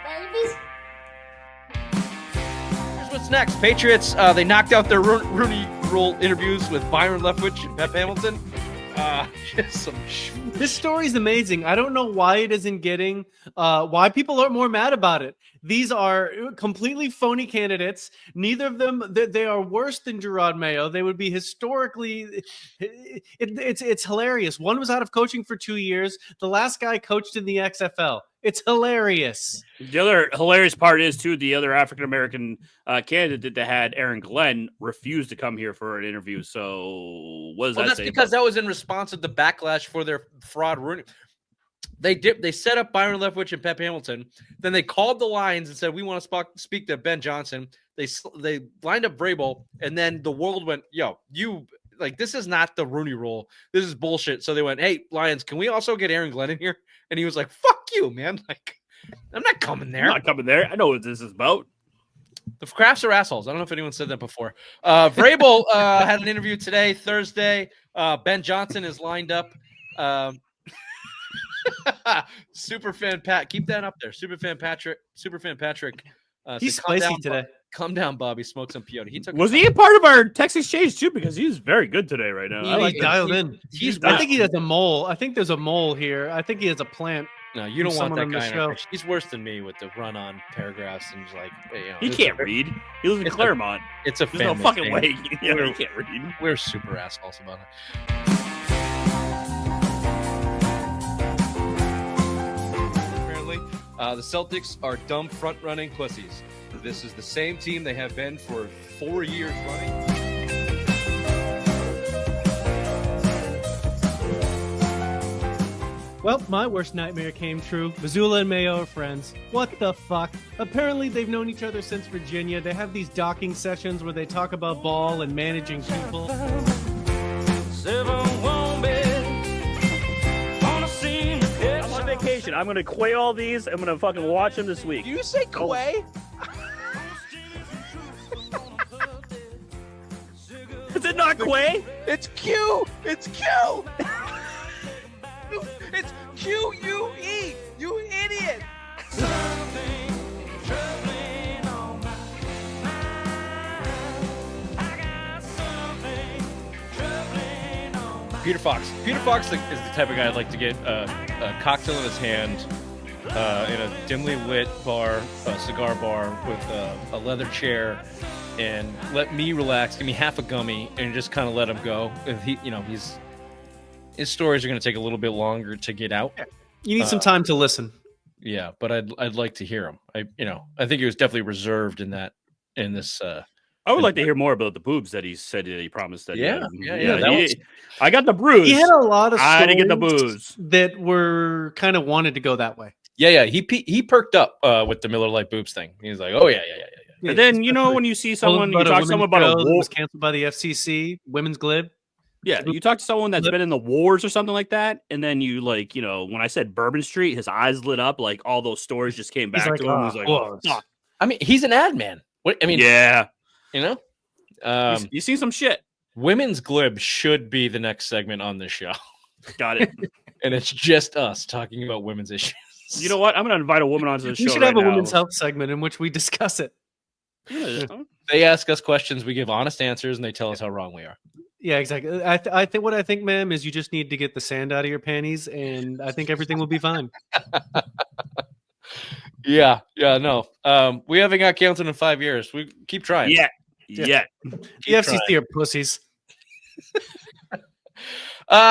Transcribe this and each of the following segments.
babies. Here's what's next. Patriots, they knocked out their Rooney Rule interviews with Byron Leftwich and Pep Hamilton. Just some This story is amazing. I don't know why it isn't getting, why people are more mad about it. These are completely phony candidates. Neither of them, they are worse than Jerod Mayo. They would be historically, it's hilarious. One was out of coaching for 2 years. The last guy coached in the XFL. It's hilarious. The other hilarious part is, too, the other African-American candidate that had Aaron Glenn refused to come here for an interview. So what does that say? That's because that was in response to the backlash for their fraud Rooney. They set up Byron Leftwich and Pep Hamilton. Then they called the Lions and said, we want to speak to Ben Johnson. They lined up Vrabel, and then the world went, yo, this is not the Rooney Rule. This is bullshit. So they went, hey, Lions, can we also get Aaron Glenn in here? And he was like, fuck you, man. Like, I'm not coming there. I'm not coming there. I know what this is about. The Crafts are assholes. I don't know if anyone said that before. Vrabel had an interview today, Thursday. Ben Johnson is lined up. Superfan Pat, keep that up there. Superfan Patrick. He's spicy today. Calm down, Bobby. Smoke some peyote. Was he a part of our text exchange too? Because he's very good today right now. I like dialed in. I think he has a mole. I think there's a mole here. I think he has a plant. No, you don't want that guy. He's worse than me with the run-on paragraphs and like, he can't read. He lives in Claremont. It's a There's no fucking way. He can't read. We're super assholes about it. The Celtics are dumb front-running pussies. This is the same team they have been for 4 years running. Well, my worst nightmare came true. Missoula and Mayo are friends. What the fuck? Apparently, they've known each other since Virginia. They have these docking sessions where they talk about ball and managing people. Vacation. I'm gonna quay all these. I'm gonna fucking watch them this week. Do you say quay? Is it not quay? It's Q. It's Q. It's QUE. You idiot. Peter Fox. Peter Fox is the type of guy I'd like to get a cocktail in his hand in a dimly lit bar, a cigar bar with a leather chair, and let me relax, give me half a gummy, and just kind of let him go. If his stories are going to take a little bit longer to get out. You need some time to listen. Yeah, but I'd like to hear him. I think he was definitely reserved in this. I would like to hear more about the boobs that he said that he promised that. Yeah. I got the bruise. He had a lot of I didn't get the stories booze that were kind of wanted to go that way. Yeah. He perked up with the Miller Lite boobs thing. He was like, oh yeah. And then when you see someone, you talk to someone about a war was canceled by the FCC, women's glib. Yeah, you talk to someone that's been in the wars or something like that, and then you when I said Bourbon Street, his eyes lit up, like all those stories just came back to him. He's like, oh, fuck. I mean, he's an ad man. Yeah. You see some shit. Women's glib should be the next segment on this show. Got it. And it's just us talking about women's issues. You know what? I'm going to invite a woman onto the show. We should have a women's health segment in which we discuss it. They ask us questions, we give honest answers, and they tell us how wrong we are. Yeah, exactly. I think what I think, ma'am, is you just need to get the sand out of your panties, and I think everything will be fine. Yeah, no. We haven't got counted in 5 years. We keep trying. Yeah. The FCC are pussies.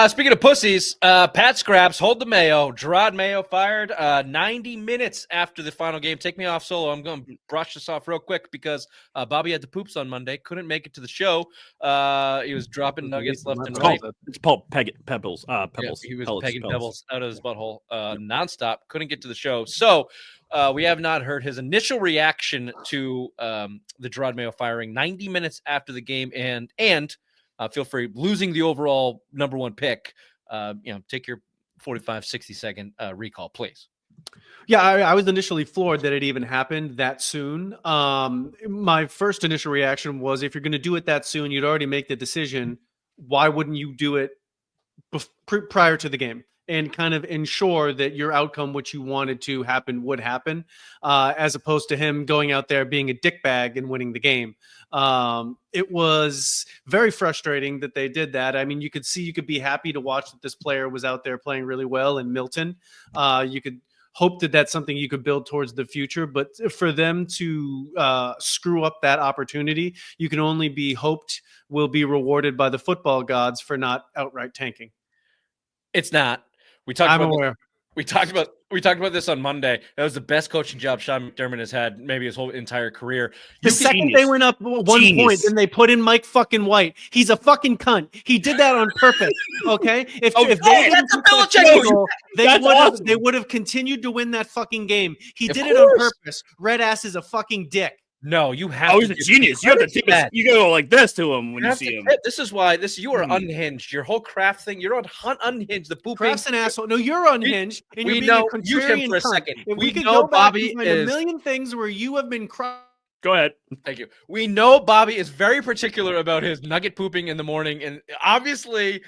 Speaking of pussies, Pat Scraps, hold the Mayo. Jerod Mayo fired 90 minutes after the final game. Take me off solo. I'm going to brush this off real quick because Bobby had the poops on Monday. Couldn't make it to the show. He was dropping nuggets left and right. It's called pebbles. Pebbles. Yeah, he was pegging pebbles out of his butthole nonstop. Couldn't get to the show. So we have not heard his initial reaction to the Jerod Mayo firing 90 minutes after the game and feel free losing the overall number one pick. Take your 45, 60-second recall, please. Yeah, I was initially floored that it even happened that soon. My first initial reaction was, if you're going to do it that soon, you'd already make the decision. Why wouldn't you do it prior to the game? and kind of ensure that your outcome, which you wanted to happen, would happen, as opposed to him going out there being a dickbag and winning the game. It was very frustrating that they did that. I mean, you could be happy to watch that this player was out there playing really well in Milton. You could hope that that's something you could build towards the future, but for them to screw up that opportunity, you can only be hoped will be rewarded by the football gods for not outright tanking. It's not. I'm aware. We talked about this on Monday. That was the best coaching job Sean McDermott has had maybe his whole entire career. The second they went up 1 point, then they put in Mike fucking White. He's a fucking cunt. He did that on purpose. Okay, if they didn't put that goal, they would have continued to win that fucking game. He did it on purpose. Red ass is a fucking dick. No, you have. Oh, he's a genius. You have to take you go like this to him when you see him. This is why you are unhinged. Your whole Kraft thing, you're unhinged. The pooping. Kraft's an asshole. No, you're unhinged. And we you're know being a you contrarian him for a cunt. second. If we could know go back Bobby and find is a million things where you have been Go ahead. Thank you. We know Bobby is very particular about his nugget pooping in the morning, and obviously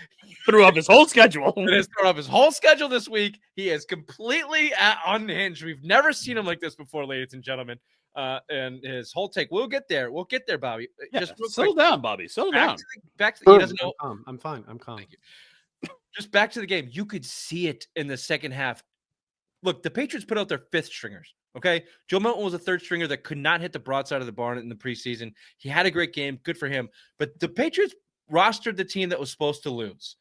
threw up his whole schedule. He has thrown up his whole schedule this week. He is completely unhinged. We've never seen him like this before, ladies and gentlemen. And his whole take. We'll get there, Bobby. Yeah, just settle down, Bobby. Settle down. He doesn't know. I'm fine. I'm calm. Thank you. Just back to the game. You could see it in the second half. Look, the Patriots put out their fifth stringers. Okay, Joe Milton was a third stringer that could not hit the broadside of the barn in the preseason. He had a great game. Good for him. But the Patriots rostered the team that was supposed to lose.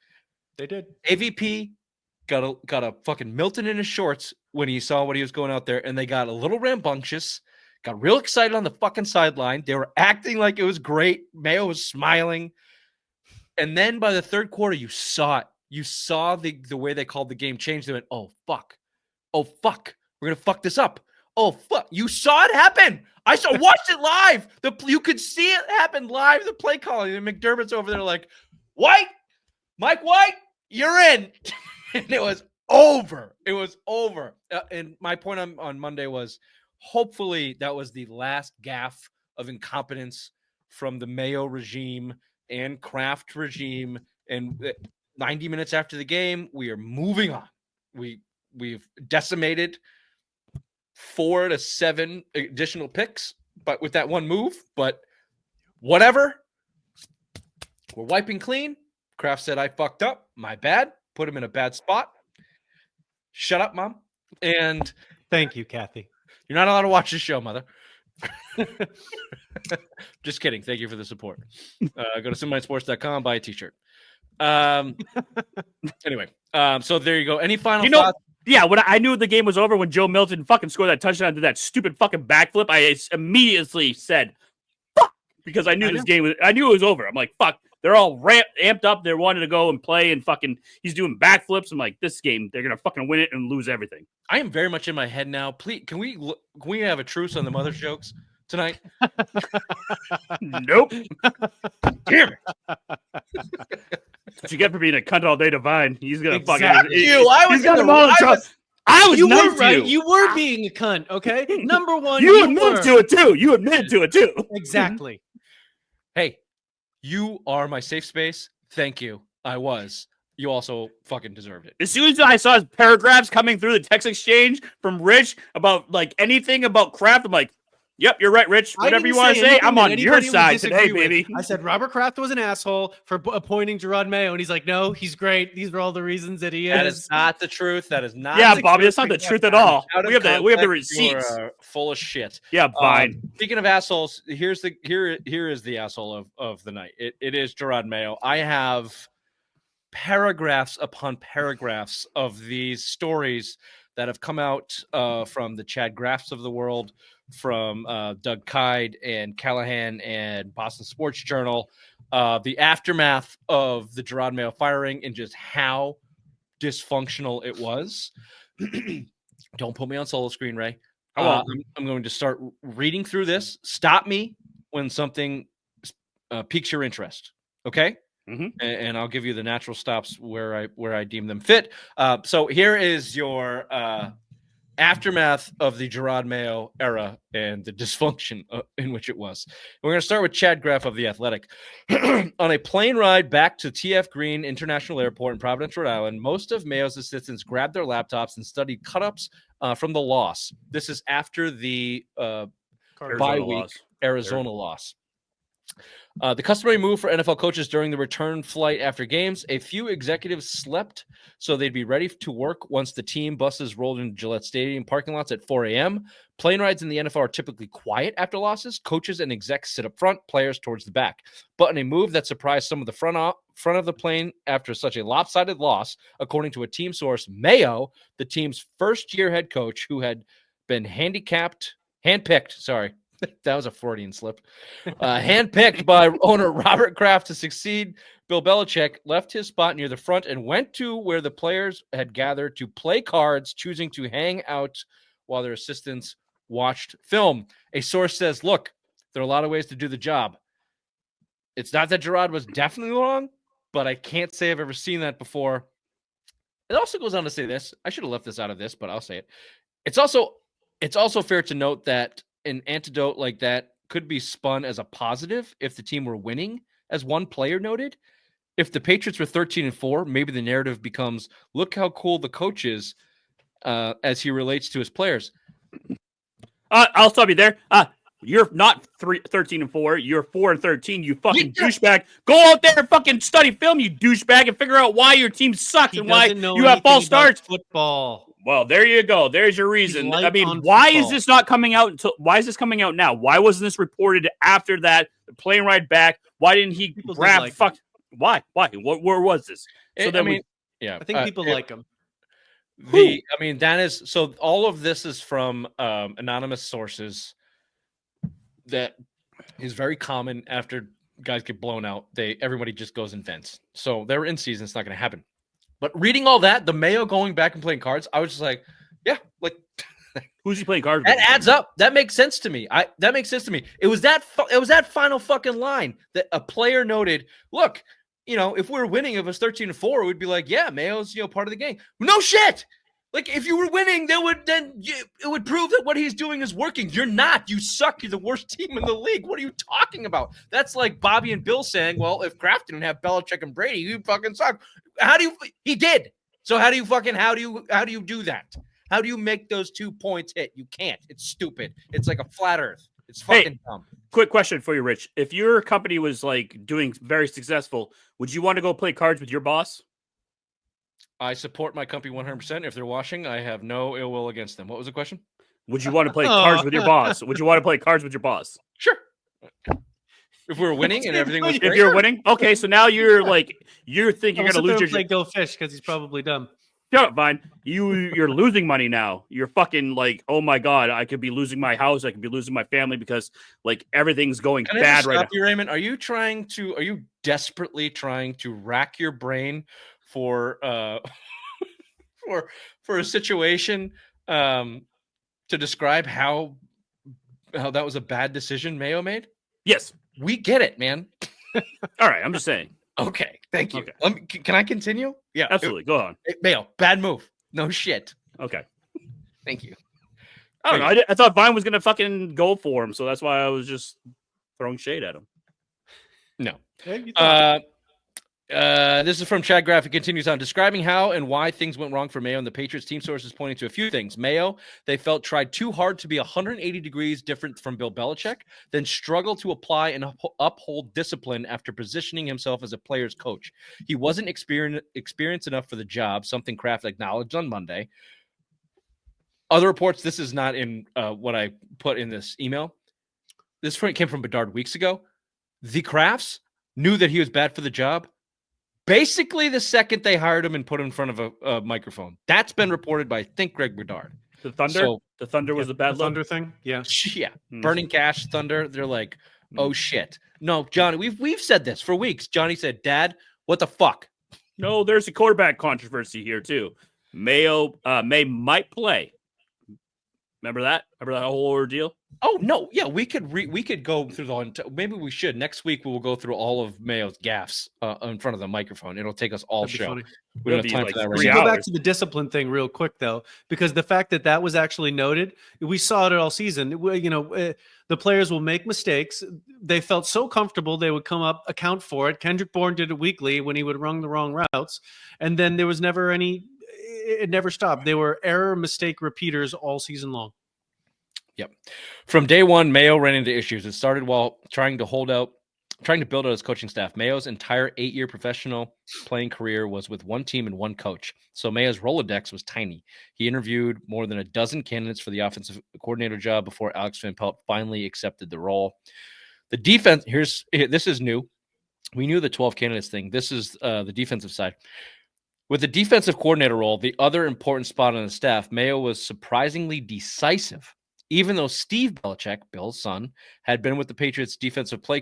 They did. AVP got a fucking Milton in his shorts when he saw what he was going out there, and they got a little rambunctious. Got real excited on the fucking sideline. They were acting like it was great. Mayo was smiling. And then by the third quarter, you saw it. You saw the way they called the game change. They went, oh, fuck. Oh, fuck. We're going to fuck this up. Oh, fuck. You saw it happen. Watched it live. You could see it happen live, the play calling. And McDermott's over there like, White, Mike White, you're in. And it was over. It was over. And my point on Monday was, hopefully that was the last gaffe of incompetence from the Mayo regime and Kraft regime. And 90 minutes after the game, we are moving on. We've decimated 4 to 7 additional picks, but with that one move. But whatever, we're wiping clean. Kraft said, I fucked up. My bad. Put him in a bad spot. Shut up, Mom. And thank you, Kathy. You're not allowed to watch this show, Mother. Just kidding. Thank you for the support. Go to SimMindSports.com, buy a t-shirt. Anyway, so there you go. Any final thoughts? Yeah, when I knew the game was over when Joe Milton fucking scored that touchdown, did that stupid fucking backflip, I immediately said, fuck, because I knew I knew it was over. I'm like, fuck. They're all amped up. They wanted to go and play, and fucking he's doing backflips. I'm like, this game, they're going to fucking win it and lose everything. I am very much in my head now. Please, can we have a truce on the mother's jokes tonight? Nope. Damn it. That's what you get for being a cunt all day to Vine. He's going to fucking... I was you nice were right. to You were being a cunt, okay? Number one, you admitted to it, too. You admitted to it, too. Exactly. Hey, you are my safe space. Thank you. I was. You also fucking deserved it. As soon as I saw his paragraphs coming through the text exchange from Rich about like anything about Kraft, I'm like, yep, you're right, Rich. Whatever you want to say, I'm on your side today, baby. I said Robert Kraft was an asshole for appointing Jerod Mayo, and he's like, no, he's great. These are all the reasons that he is. That is not the truth. That is not. Yeah, Bobby, that's not the truth at all. We have the receipts. Full of shit. Yeah, fine. Speaking of assholes, here is the asshole of the night. It is Jerod Mayo. I have paragraphs upon paragraphs of these stories that have come out from the Chad Graffs of the world, from Doug Kide and Callahan and Boston Sports Journal, the aftermath of the Jerod Mayo firing and just how dysfunctional it was. Don't put me on solo screen, Ray. I'm going to start reading through this. Stop me when something piques your interest. Okay. Mm-hmm. And I'll give you the natural stops where I deem them fit. So here is your aftermath of the Jerod Mayo era and the dysfunction in which it was. We're going to start with Chad Graff of The Athletic. On a plane ride back to TF Green International Airport in Providence, Rhode Island, most of Mayo's assistants grabbed their laptops and studied cut-ups from the loss. This is after the bye week Arizona loss. The customary move for NFL coaches during the return flight after games, a few executives slept so they'd be ready to work once the team buses rolled into Gillette Stadium parking lots at 4 a.m. Plane rides in the NFL are typically quiet after losses. Coaches and execs sit up front, players towards the back. But in a move that surprised some of the front of the plane after such a lopsided loss, according to a team source, Mayo, the team's first-year head coach who had been handpicked, that was a Freudian slip. Handpicked by owner Robert Kraft to succeed Bill Belichick, left his spot near the front and went to where the players had gathered to play cards, choosing to hang out while their assistants watched film. A source says, look, there are a lot of ways to do the job. It's not that Jerod was definitely wrong, but I can't say I've ever seen that before. It also goes on to say this. I should have left this out of this, but I'll say it. It's also fair to note that an antidote like that could be spun as a positive if the team were winning, as one player noted. If the Patriots were 13-4, maybe the narrative becomes, look how cool the coach is as he relates to his players. I'll stop you there. You're not 13-4. You're 4-13. You fucking douchebag. Go out there and fucking study film, you douchebag, and figure out why your team sucks and why you have false starts. Football. Well, there you go. There's your reason. I mean, why is this not coming out why is this coming out now? Why wasn't this reported after that? The plane ride back. Why didn't he grab Why? Where was this? I think people like him. That is so all of this is from anonymous sources that is very common after guys get blown out. Everybody just goes and vents. So they're in season, it's not gonna happen. But reading all that, the Mayo going back and playing cards, I was just like, yeah, like who's he playing cards with? That adds up. That makes sense to me. That makes sense to me. It was that final fucking line that a player noted. Look, if we were winning, if it was 13-4, we'd be like, yeah, Mayo's part of the game. No shit. Like if you were winning, it would prove that what he's doing is working. You're not. You suck. You're the worst team in the league. What are you talking about? That's like Bobby and Bill saying, well, if Kraft didn't have Belichick and Brady, you fucking suck. He did. So how do you do that? How do you make those 2 points hit? You can't. It's stupid. It's like a flat earth. It's fucking dumb. Quick question for you, Rich. If your company was like doing very successful, would you want to go play cards with your boss? I support my company 100%. If they're watching, I have no ill will against them. What was the question? Would you want to play cards with your boss? Would you want to play cards with your boss? Sure. If we were winning and everything was great. If you're winning? Okay, so now you're think you're going to lose your... play Go Fish because he's probably dumb. Shut up, Vine. You're losing money now. You're fucking like, oh my God, I could be losing my house. I could be losing my family because like everything's going bad right now. You, Raymond? Are you desperately trying to rack your brain for a situation to describe how that was a bad decision Mayo made? Yes. We get it, man. All right, I'm just saying. Okay, thank you. Okay. Can I continue? Yeah, absolutely. Go on. Mayo, bad move. No shit. Okay. Thank you. I don't know. I thought Vine was gonna fucking go for him, so that's why I was just throwing shade at him. No. This is from Chad Graff. It continues on describing how and why things went wrong for Mayo, and the Patriots team sources pointing to a few things. Mayo, they felt, tried too hard to be 180 degrees different from Bill Belichick, then struggled to apply and uphold discipline after positioning himself as a player's coach. He wasn't experienced enough for the job, something Kraft acknowledged on Monday. Other reports, this is not in what I put in this email. This came from Bedard weeks ago. The Krafts knew that he was bad for the job basically the second they hired him and put him in front of a microphone. That's been reported by, I think, Greg Bedard. The Thunder was a bad Thunder thing. Yeah. Yeah. Burning cash, Thunder. They're like, oh shit. No, Johnny, we've said this for weeks. Johnny said, Dad, what the fuck? No, there's a quarterback controversy here too. May might play. Remember that? Remember that whole ordeal? Oh no, yeah, we could go through maybe we should. Next week we will go through all of Mayo's gaffes in front of the microphone. It'll take us all That'd be show. funny. We don't It'll have time be for like that We right should now. go back hours. to the discipline thing real quick, though, because the fact that that was actually noted, we saw it all season. The players will make mistakes. They felt so comfortable they would come up, account for it. Kendrick Bourne did it weekly when he would run the wrong routes, and then there was never any. It never stopped. They were error mistake repeaters all season long. Yep. From day one, Mayo ran into issues. It started while trying to build out his coaching staff. Mayo's entire 8-year professional playing career was with one team and one coach. So Mayo's Rolodex was tiny. He interviewed more than a dozen candidates for the offensive coordinator job before Alex Van Pelt finally accepted the role. The defense, this is new. We knew the 12 candidates thing. This is the defensive side. With the defensive coordinator role, the other important spot on the staff, Mayo was surprisingly decisive. Even though Steve Belichick, Bill's son, had been the Patriots defensive play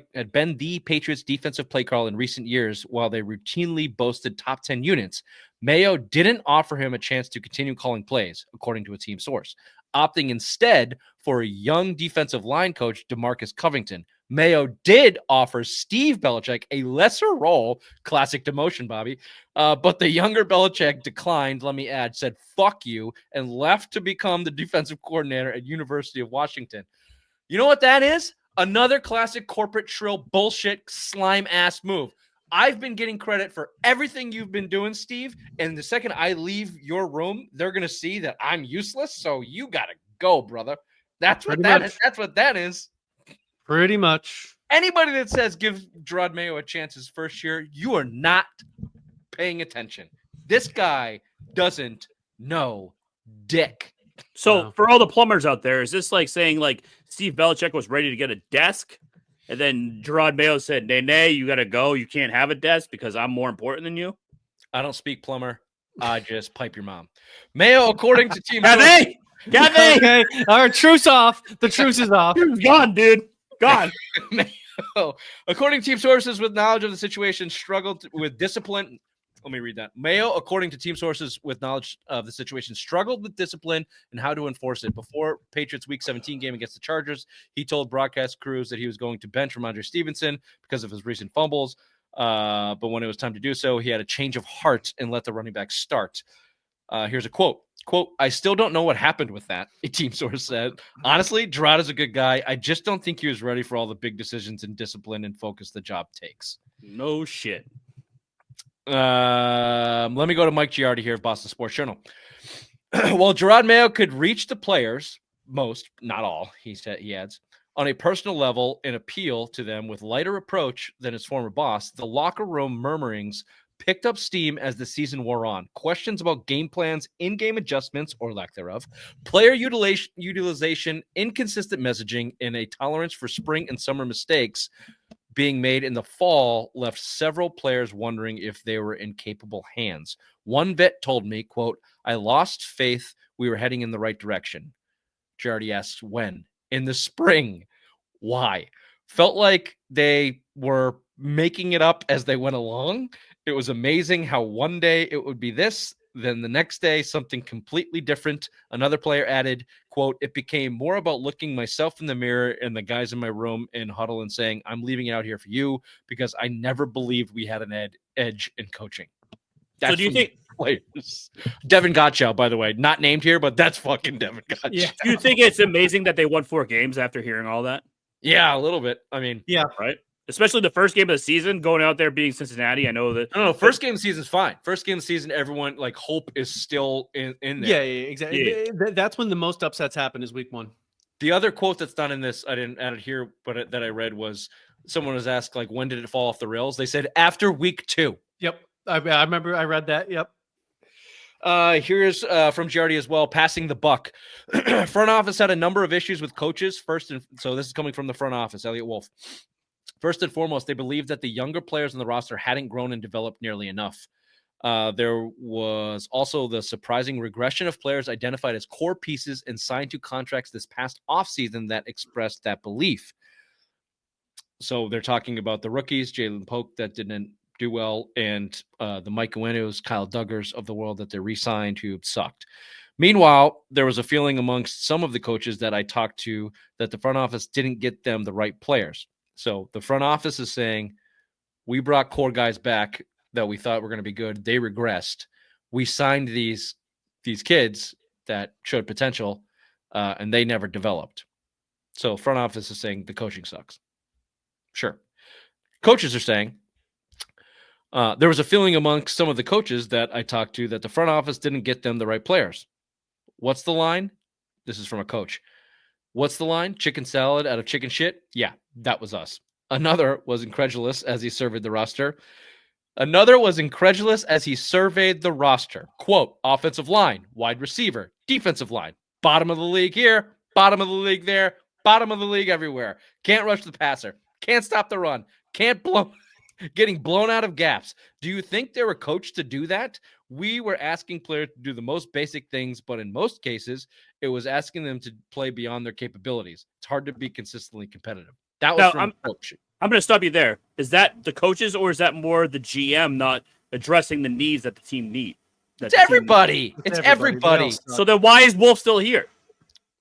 caller in recent years while they routinely boasted top 10 units, Mayo didn't offer him a chance to continue calling plays, according to a team source, opting instead for a young defensive line coach, DeMarcus Covington. Mayo did offer Steve Belichick a lesser role, classic demotion, Bobby, but the younger Belichick declined, let me add, said, fuck you, and left to become the defensive coordinator at University of Washington. You know what that is? Another classic corporate shrill bullshit slime-ass move. I've been getting credit for everything you've been doing, Steve, and the second I leave your room, they're going to see that I'm useless, so you got to go, brother. That's what that is. Pretty much. Anybody that says give Jerod Mayo a chance his first year, you are not paying attention. This guy doesn't know dick. So Wow. for all the plumbers out there, is this like saying like Steve Belichick was ready to get a desk, and then Jerod Mayo said, "Nay, you got to go. You can't have a desk because I'm more important than you." I don't speak plumber. I just pipe your mom. Mayo, according to team Kathy, Okay. All right. Truce off. The truce is off. gone, dude. Gone. Mayo, according to team sources with knowledge of the situation, struggled with discipline. Let me read that. Mayo, according to team sources with knowledge of the situation, struggled with discipline and how to enforce it. Before Patriots Week 17 game against the Chargers, he told broadcast crews that he was going to bench Ramondre Stevenson because of his recent fumbles. But when it was time to do so, he had a change of heart and let the running back start. Here's a quote. Quote, I still don't know what happened with that, a team source said. Honestly, Jerod is a good guy. I just don't think he was ready for all the big decisions and discipline and focus the job takes. No shit. Let me go to Mike Giardi here of Boston Sports Journal. While Jerod Mayo could reach the players, most, not all, he adds, on a personal level and appeal to them with lighter approach than his former boss, the locker room murmurings picked up steam as the season wore on. Questions about game plans, in-game adjustments, or lack thereof, player utilization, inconsistent messaging, and a tolerance for spring and summer mistakes being made in the fall left several players wondering if they were in capable hands. One vet told me, quote, I lost faith we were heading in the right direction. Giardi asks, when? In the spring. Why? Felt like they were making it up as they went along. It was amazing how one day it would be this, then the next day something completely different. Another player added, quote, it became more about looking myself in the mirror and the guys in my room and huddle and saying, I'm leaving it out here for you because I never believed we had an edge in coaching. That's so do you think players. Devin Gottschall, by the way, not named here, but that's fucking Devin Gottschall. Yeah. do you think it's amazing that they won 4 games after hearing all that? Yeah, a little bit. I mean, Yeah. Right. Especially the first game of the season, going out there being Cincinnati. I know that. no, first game of the season's fine. First game of the season, everyone like hope is still in there. Yeah, exactly. Yeah. That's when the most upsets happen is week 1. The other quote that's not in this, I didn't add it here, but that I read was someone was asked, like, when did it fall off the rails? They said after week 2. Yep. I remember I read that. Yep. Here's from Giardi as well, passing the buck. Front office had a number of issues with coaches. So this is coming from the front office, Elliot Wolf. First and foremost, they believed that the younger players on the roster hadn't grown and developed nearly enough. There was also the surprising regression of players identified as core pieces and signed to contracts this past offseason that expressed that belief. So they're talking about the rookies, Jalen Polk, that didn't do well, and the Mike Uenos, Kyle Duggars of the world that they re-signed who sucked. Meanwhile, there was a feeling amongst some of the coaches that I talked to that the front office didn't get them the right players. So the front office is saying, we brought core guys back that we thought were going to be good. They regressed. We signed these kids that showed potential, and they never developed. So front office is saying the coaching sucks. Sure. Coaches are saying, there was a feeling amongst some of the coaches that I talked to that the front office didn't get them the right players. What's the line? This is from a coach. What's the line? Chicken salad out of chicken shit? Yeah, that was us. Another was incredulous as he surveyed the roster. Quote, offensive line, wide receiver, defensive line, bottom of the league here, bottom of the league there, bottom of the league everywhere. Can't rush the passer. Can't stop the run. Getting blown out of gaps. Do you think they were coached to do that? We were asking players to do the most basic things, but in most cases, it was asking them to play beyond their capabilities. It's hard to be consistently competitive. That was from coach. I'm going to stop you there. Is that the coaches, or is that more the GM not addressing the needs that the team need? It's everybody. It's everybody. So then why is Wolf still here?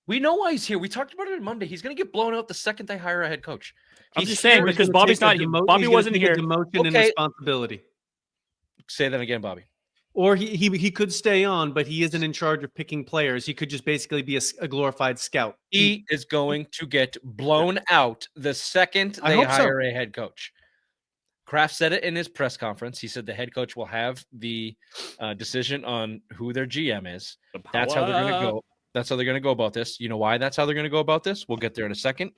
We know why he's here. We talked about it on Monday. He's going to get blown out the second they hire a head coach. I'm just saying because Bobby's not here. Bobby wasn't here. Demotion and responsibility. Say that again, Bobby. Or he could stay on, but he isn't in charge of picking players. He could just basically be a glorified scout. He is going to get blown out the second they hire a head coach. Kraft said it in his press conference. He said the head coach will have the decision on who their GM is. That's how they're going to go. That's how they're going to go about this. You know why that's how they're going to go about this? We'll get there in a second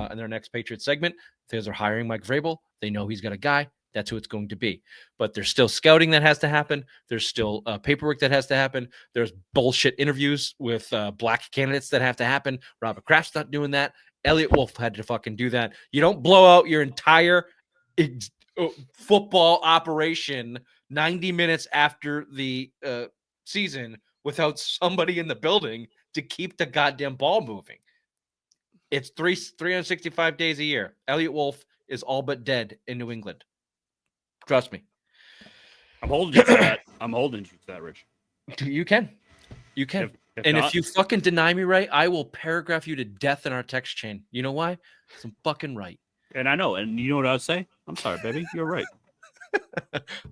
in their next Patriots segment. Because they're hiring Mike Vrabel. They know he's got a guy. That's who it's going to be. But there's still scouting that has to happen. There's still paperwork that has to happen. There's bullshit interviews with black candidates that have to happen. Robert Kraft's not doing that. Elliot Wolf had to fucking do that. You don't blow out your entire football operation 90 minutes after the season without somebody in the building to keep the goddamn ball moving. It's 365 days a year. Elliot Wolf is all but dead in New England. Trust me. I'm holding you to that. I'm holding you to that, Rich. You can. You can. If you fucking deny me right, I will paragraph you to death in our text chain. You know why? Because I'm fucking right. And I know. And you know what I would say? I'm sorry, baby. You're right.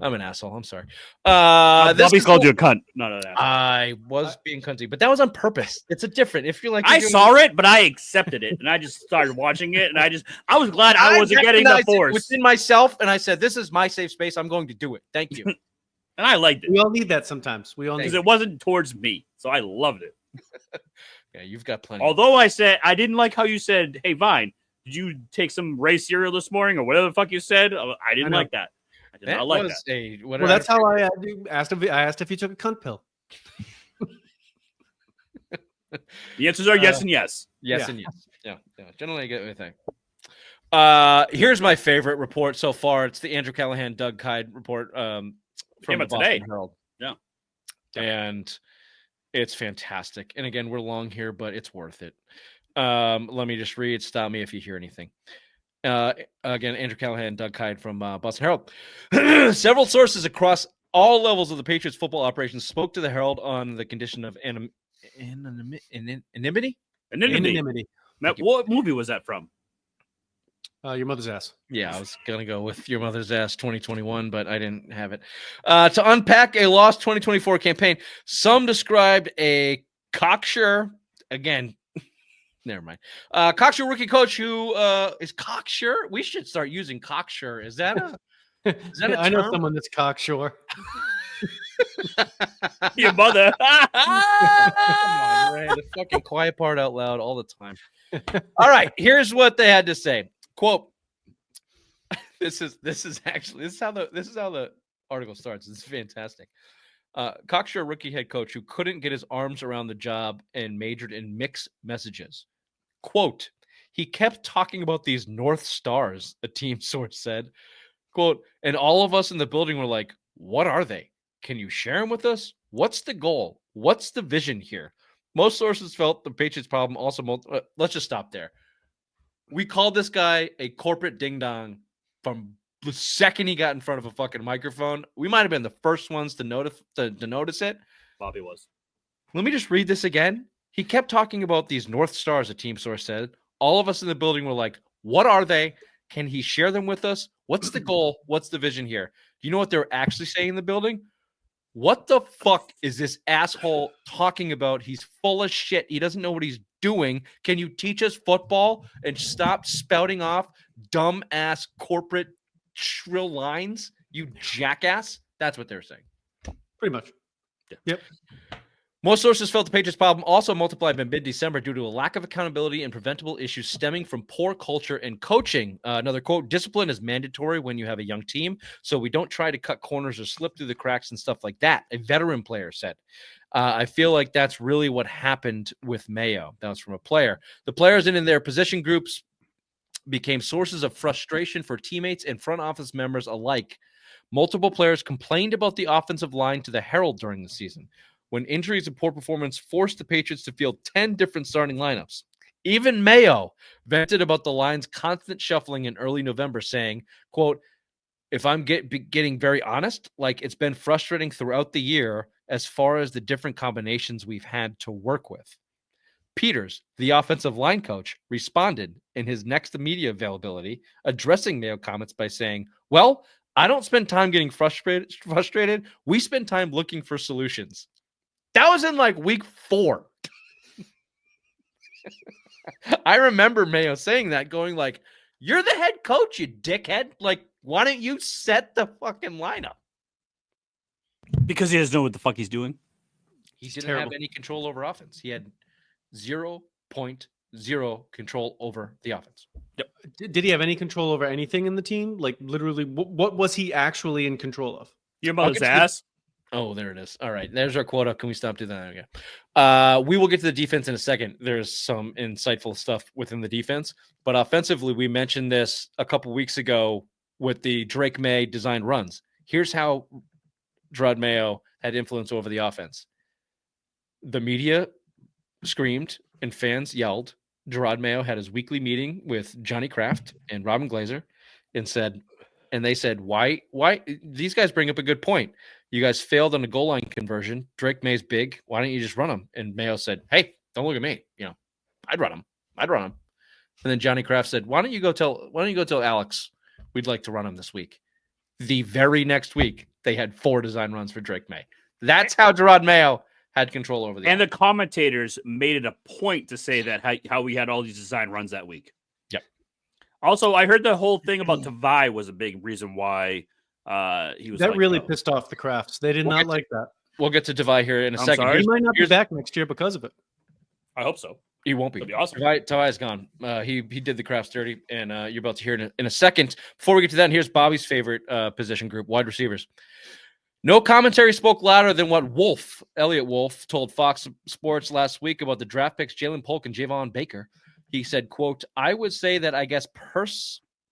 I'm an asshole. I'm sorry. Bobby called you a cunt. Not an asshole. I was being cunty, but that was on purpose. It's a different. If you're like, I saw it, but I accepted it, and I just started watching it, and I was glad I wasn't getting the force within myself, and I said, "This is my safe space. I'm going to do it." Thank you. And I liked it. We all need that sometimes. We all need because it wasn't towards me, so I loved it. Yeah, you've got plenty. Although I said I didn't like how you said, "Hey, Vine, did you take some Ray cereal this morning or whatever the fuck you said?" I didn't like that. I did not like that. Well, that's how I asked him. I asked if he took a cunt pill. The answers are yes and yes. Yes and yes. Yeah. Generally, I get everything. Here's my favorite report so far. It's the Andrew Callahan, Doug Kyde report from the Boston Herald. Yeah. And it's fantastic. And again, we're long here, but it's worth it. Let me just read. Stop me if you hear anything. Again, Andrew Callahan, Doug Kyde from Boston Herald. Several sources across all levels of the Patriots football operations spoke to the Herald on the condition of anonymity. What movie was that from? Your Mother's Ass. Yeah, I was going to go with Your Mother's Ass 2021, but I didn't have it. To unpack a lost 2024 campaign, some described a cocksure, again, never mind. Cocksure rookie coach who is cocksure. We should start using cocksure. Is that a term? I know someone that's cocksure. Your mother. Come on, Ray. The fucking quiet part out loud all the time. All right, here's what they had to say. Quote. This is how the article starts. It's fantastic. Cocksure rookie head coach who couldn't get his arms around the job and majored in mixed messages. Quote, he kept talking about these North Stars, a team source said. Quote, and all of us in the building were like, what are they? Can you share them with us? What's the goal? What's the vision here? Most sources felt the Patriots problem also. Let's just stop there. We called this guy a corporate ding-dong from the second he got in front of a fucking microphone. We might have been the first ones to notice it. Bobby was. Let me just read this again. He kept talking about these North Stars, a team source said. All of us in the building were like, what are they? Can he share them with us? What's the goal? What's the vision here? Do you know what they're actually saying in the building? What the fuck is this asshole talking about? He's full of shit. He doesn't know what he's doing. Can you teach us football and stop spouting off dumb ass corporate shrill lines? You jackass. That's what they're saying. Pretty much. Yeah. Yep. Most sources felt the Patriots' problem also multiplied by mid-December due to a lack of accountability and preventable issues stemming from poor culture and coaching. Another quote, discipline is mandatory when you have a young team, so we don't try to cut corners or slip through the cracks and stuff like that, a veteran player said. I feel like that's really what happened with Mayo. That was from a player. The players in their position groups became sources of frustration for teammates and front office members alike. Multiple players complained about the offensive line to the Herald during the season, when injuries and poor performance forced the Patriots to field 10 different starting lineups. Even Mayo vented about the line's constant shuffling in early November, saying, quote, if I'm getting very honest, like it's been frustrating throughout the year as far as the different combinations we've had to work with. Peters, the offensive line coach, responded in his next media availability, addressing Mayo comments by saying, well, I don't spend time getting frustrated. We spend time looking for solutions. That was in like week 4. I remember Mayo saying that, going like, you're the head coach, you dickhead. Like, why don't you set the fucking lineup? Because he doesn't know what the fuck he's doing. He didn't have any control over offense. He had 0.0 control over the offense. Yep. Did he have any control over anything in the team? Like, literally, what was he actually in control of? Your mother's ass. Oh, there it is. All right. There's our quota. Can we stop doing that again? We will get to the defense in a second. There's some insightful stuff within the defense. But offensively, we mentioned this a couple weeks ago with the Drake May designed runs. Here's how Jerod Mayo had influence over the offense. The media screamed and fans yelled. Jerod Mayo had his weekly meeting with Johnny Kraft and Robin Glazer and they said, why these guys bring up a good point. You guys failed on the goal line conversion. Drake May's big. Why don't you just run him? And Mayo said, hey, don't look at me. You know, I'd run him. And then Johnny Kraft said, why don't you go tell Alex we'd like to run him this week? The very next week, they had 4 design runs for Drake May. That's how Jerod Mayo had control over the And the commentators made it a point to say that how we had all these design runs that week. Yep. Also, I heard the whole thing about Tavai was a big reason why he was. That really pissed off the Crafts. They did not like that. We'll get to Tavai here in a second. He might not be back next year because of it. I hope so. He won't be. That'd be awesome. Tavai's gone. He did the Crafts dirty, and you're about to hear it in a second. Before we get to that, here's Bobby's favorite position group, wide receivers. No commentary spoke louder than what Elliot Wolf, told Fox Sports last week about the draft picks Jalen Polk and Javon Baker. He said, quote, I would say that I guess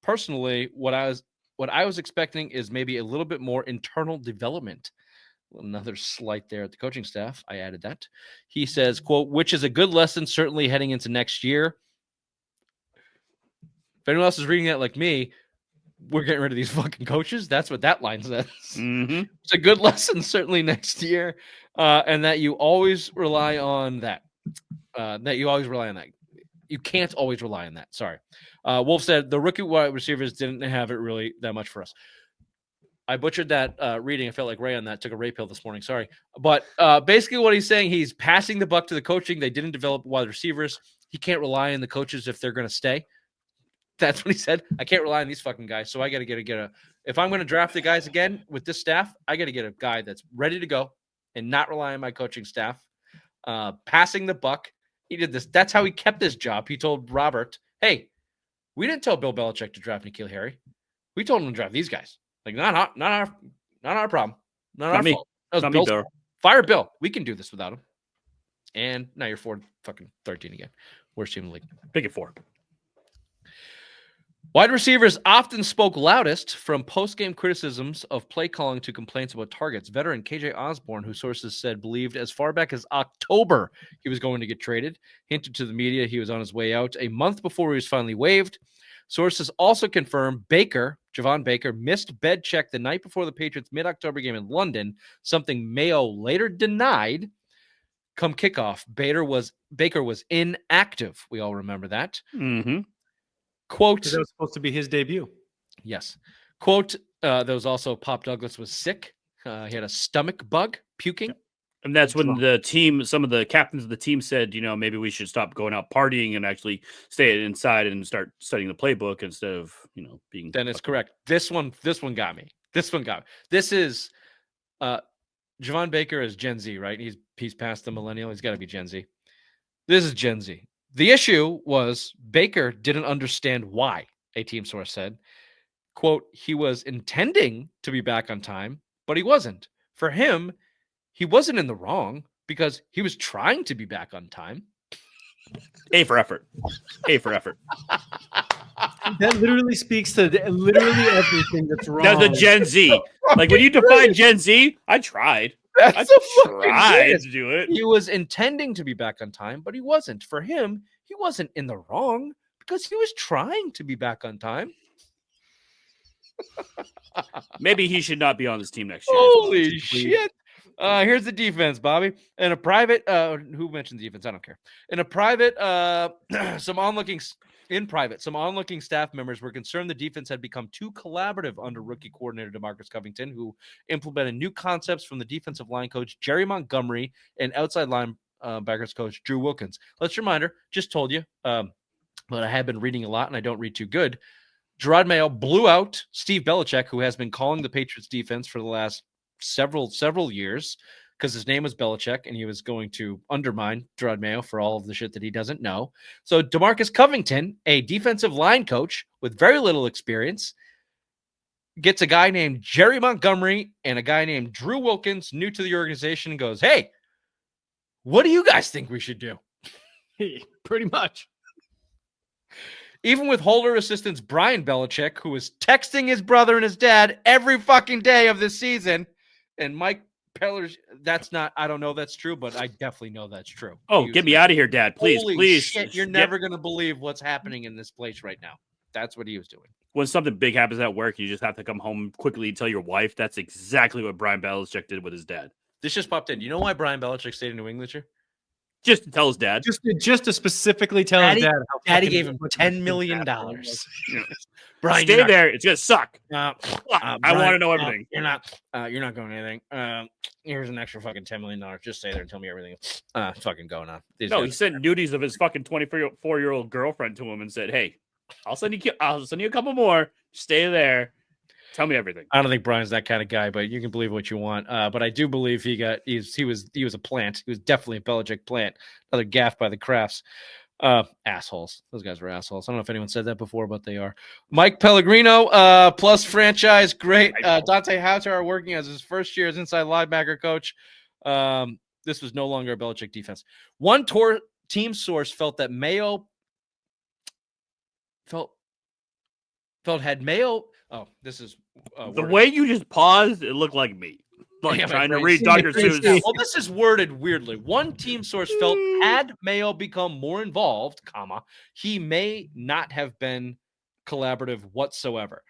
personally what I was expecting is maybe a little bit more internal development. Another slight there at the coaching staff. I added that. He says, quote, which is a good lesson certainly heading into next year. If anyone else is reading that like me, we're getting rid of these fucking coaches. That's what that line says. Mm-hmm. It's a good lesson, certainly next year. And that you always rely on that. You can't always rely on that. Sorry. Wolf said the rookie wide receivers didn't have it really that much for us. I butchered that reading. I felt like Ray on that. Took a Ray pill this morning. Sorry. But basically what he's saying, he's passing the buck to the coaching. They didn't develop wide receivers. He can't rely on the coaches if they're going to stay. That's what he said. I can't rely on these fucking guys. So I got to get a if I'm going to draft the guys again with this staff, I got to get a guy that's ready to go and not rely on my coaching staff. Passing the buck. He did this. That's how he kept his job. He told Robert, hey, we didn't tell Bill Belichick to draft N'Keal Harry. We told him to draft these guys. Like, not our problem. Not our fault. That was Bill's fault. Fire Bill. We can do this without him. And now you're 4-13 again. Worst team in the league. Pick it 4. Wide receivers often spoke loudest, from post-game criticisms of play calling to complaints about targets. Veteran KJ Osborne, who sources said believed as far back as October he was going to get traded, hinted to the media he was on his way out a month before he was finally waived. Sources also confirmed Javon Baker, missed bed check the night before the Patriots' mid-October game in London, something Mayo later denied. come kickoff, Baker was inactive. We all remember that. Mm-hmm. Quote, Because that was supposed to be his debut. yes. Quote, there was also Pop Douglas was sick. He had a stomach bug, puking. And that's when some of the captains of the team said, maybe we should stop going out partying and actually stay inside and start studying the playbook instead of, being. Then it's correct. This one got me. This is Javon Baker is Gen Z, right? He's past the millennial. He's got to be Gen Z. This is Gen Z. The issue was Baker didn't understand why, a team source said. Quote, he was intending to be back on time, but he wasn't. For him, he wasn't in the wrong because he was trying to be back on time. A for effort. That literally speaks to literally everything that's wrong. That's the Gen Z. Like when you define Gen Z, I tried. I tried to do it. He was intending to be back on time, but he wasn't. For him, he wasn't in the wrong because he was trying to be back on time. Maybe he should not be on this team next year. Holy shit. Here's the defense, Bobby. In a private, who mentioned defense? I don't care. In a private, some onlooking staff members were concerned the defense had become too collaborative under rookie coordinator DeMarcus Covington, who implemented new concepts from the defensive line coach Jerry Montgomery and outside linebackers coach Drew Wilkins. Let's reminder, just told you, but I have been reading a lot and I don't read too good. Jerod Mayo blew out Steve Belichick, who has been calling the Patriots defense for the last several years because his name was Belichick and he was going to undermine Jerod Mayo for all of the shit that he doesn't know. So DeMarcus Covington, a defensive line coach with very little experience, gets a guy named Jerry Montgomery and a guy named Drew Wilkins, new to the organization, and goes, hey, what do you guys think we should do? Pretty much. Even with Holder assistants Brian Belichick, who was texting his brother and his dad every fucking day of this season, and Mike Peller's, I don't know if that's true, but I definitely know that's true. Oh, get me out of here, Dad. Please, Holy please. Shit, you're never going to believe what's happening in this place right now. That's what he was doing. When something big happens at work, you just have to come home quickly and tell your wife. That's exactly what Brian Belichick did with his dad. This just popped in. You know why Brian Belichick stayed in New England this year? Just to tell his dad. Just to specifically tell his dad. Daddy gave him $10 million. Brian, stay there. It's gonna suck. Brian, I want to know everything. You're not going anything. Here's an extra fucking $10 million. Just stay there and tell me everything. Fucking going on. No, he sent nudies of his fucking 24-year-old girlfriend to him and said, "Hey, I'll send you a couple more. Stay there. Tell me everything." I don't think Brian's that kind of guy, but you can believe what you want. But I do believe he was a plant. He was definitely a Belichick plant. Another gaffe by the Crafts. Assholes. Those guys were assholes. I don't know if anyone said that before, but they are. Mike Pellegrino, plus franchise. Great. Dante Hautar working as his first year as inside linebacker coach. This was no longer a Belichick defense. One team source felt that Mayo had Mayo. Oh, this is the way you just paused. It looked like me, trying to read Dr. Seuss. Well, this is worded weirdly. One team source felt had Mayo become more involved, he may not have been collaborative whatsoever.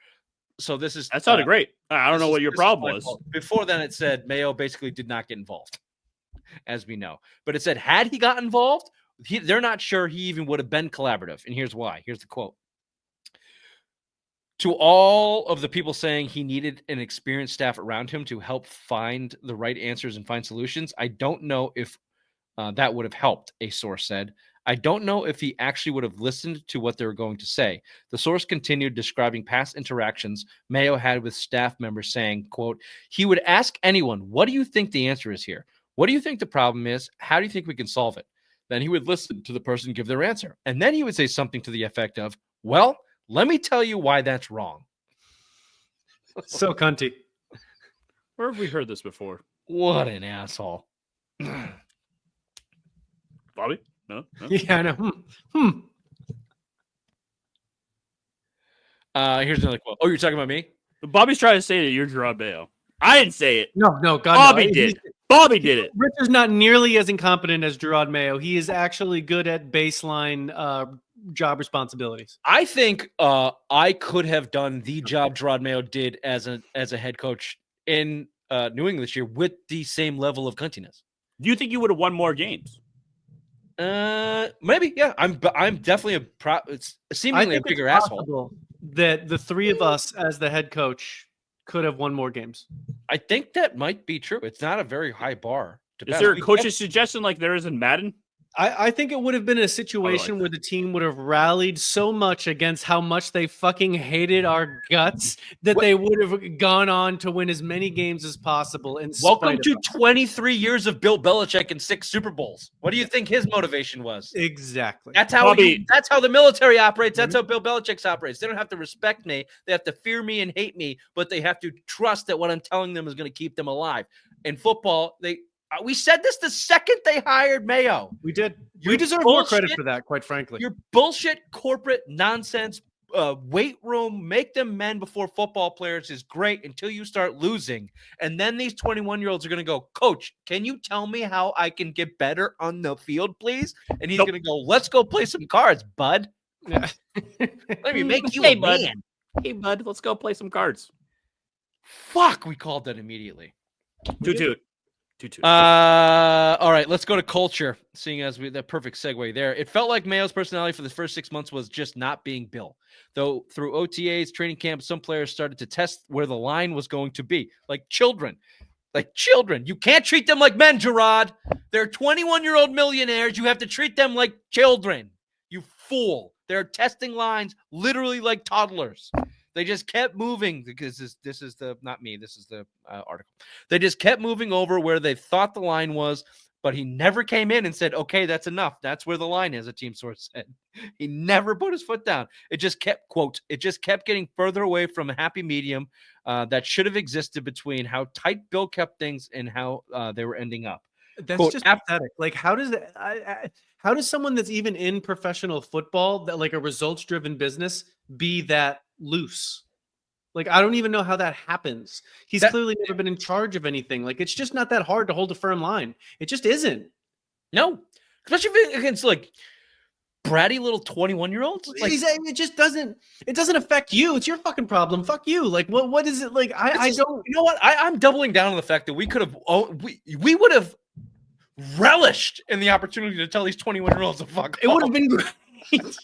So this is that sounded great. I don't know what your problem was. Before then, it said Mayo basically did not get involved, as we know. But it said had he got involved, they're not sure he even would have been collaborative. And here's why. Here's the quote. To all of the people saying he needed an experienced staff around him to help find the right answers and find solutions, I don't know if that would have helped, a source said. I don't know if he actually would have listened to what they were going to say. The source continued describing past interactions Mayo had with staff members saying, quote, he would ask anyone, what do you think the answer is here? What do you think the problem is? How do you think we can solve it? Then he would listen to the person give their answer. And then he would say something to the effect of, well, let me tell you why that's wrong. So cunty. Where have we heard this before? What an asshole. Bobby? No? Yeah, I know. Here's another quote. Oh, you're talking about me? Bobby's trying to say that you're Jerod Mayo. I didn't say it. No, God, Bobby no. did. Bobby did it. Rich is not nearly as incompetent as Jerod Mayo. He is actually good at baseline job responsibilities. I think I could have done the job Jerod Mayo did as a head coach in New England this year with the same level of cuntiness. Do you think you would have won more games? Maybe. Yeah. I'm definitely it's seemingly a bigger asshole. That the three of us as the head coach could have won more games. I think that might be true. It's not a very high bar. Is there a coach's suggestion like there is in Madden? I think it would have been a situation where the team would have rallied so much against how much they fucking hated our guts that they would have gone on to win as many games as possible. Welcome to 23 years of Bill Belichick and 6 Super Bowls. What do you think his motivation was? Exactly. That's how that's how the military operates. That's how Bill Belichick operates. They don't have to respect me. They have to fear me and hate me, but they have to trust that what I'm telling them is going to keep them alive. In football, we said this the second they hired Mayo. We did. We deserve more credit for that, quite frankly. Your bullshit corporate nonsense weight room, make them men before football players is great until you start losing. And then these 21-year-olds are going to go, Coach, can you tell me how I can get better on the field, please? And he's going to go, let's go play some cards, bud. Yeah. Let me make you a man. Hey, bud, let's go play some cards. Fuck, we called that immediately. Toot. All right, let's go to culture. Seeing as the perfect segue there, it felt like Mayo's personality for the first 6 months was just not being Bill. Though through OTAs, training camp, some players started to test where the line was going to be, like children. You can't treat them like men, Jerod. They're 21-year-old millionaires. You have to treat them like children. You fool. They're testing lines literally like toddlers. They just kept moving because this is the not me. This is the article. They just kept moving over where they thought the line was, but he never came in and said, "Okay, that's enough. That's where the line is." A team source said he never put his foot down. It just kept It just kept getting further away from a happy medium that should have existed between how tight Bill kept things and how they were ending up. That's quote, just pathetic. Like, how does someone that's even in professional football, that like a results-driven business, be that loose? Like, I don't even know how that happens. He's clearly never been in charge of anything. Like, it's just not that hard to hold a firm line. It just isn't. No, especially against like bratty little 21-year-olds. Like, it just doesn't. It doesn't affect you. It's your fucking problem. Fuck you. Like, what is it? Like, I don't. You know what? I'm doubling down on the fact that we could have. We would have relished in the opportunity to tell these 21-year-olds to fuck. It would have been great.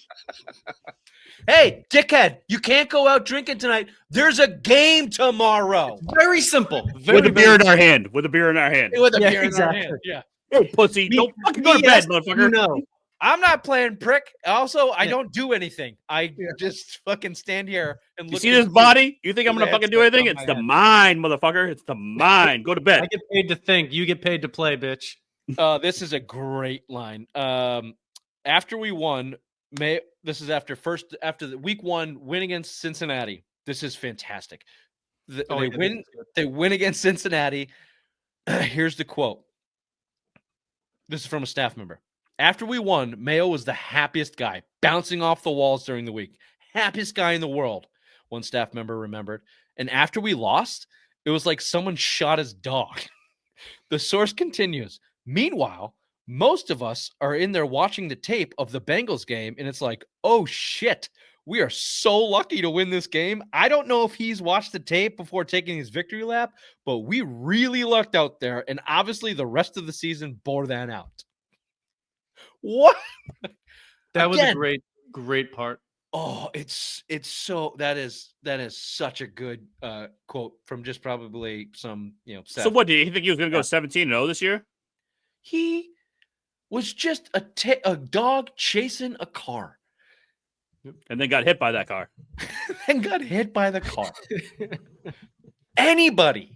Hey, dickhead, you can't go out drinking tonight. There's a game tomorrow. Very simple. With a beer in our hand. With a beer in our hand. With a beer in our hand. Yeah. Hey, pussy. Don't fucking go to bed, motherfucker. No. I'm not playing prick. Also, I don't do anything. I just fucking stand here and look. You see this body? You think I'm going to fucking do anything? It's the mind, motherfucker. It's the mind. Go to bed. I get paid to think. You get paid to play, bitch. This is a great line. After we won, this is after the week 1 win against Cincinnati. This is fantastic. They win against Cincinnati. Here's the quote. This is from a staff member. After we won, Mayo was the happiest guy, bouncing off the walls during the week. Happiest guy in the world, one staff member remembered. And after we lost, it was like someone shot his dog. The source continues. Meanwhile, most of us are in there watching the tape of the Bengals game, and it's like, oh, shit, we are so lucky to win this game. I don't know if he's watched the tape before taking his victory lap, but we really lucked out there, and obviously the rest of the season bore that out. What? That was a great part. Oh, it's so that is such a good quote from just probably some, Seth. So what, do you think he was going to go 17-0 this year? He was just a dog chasing a car. And then got hit by that car. And got hit by the car. Anybody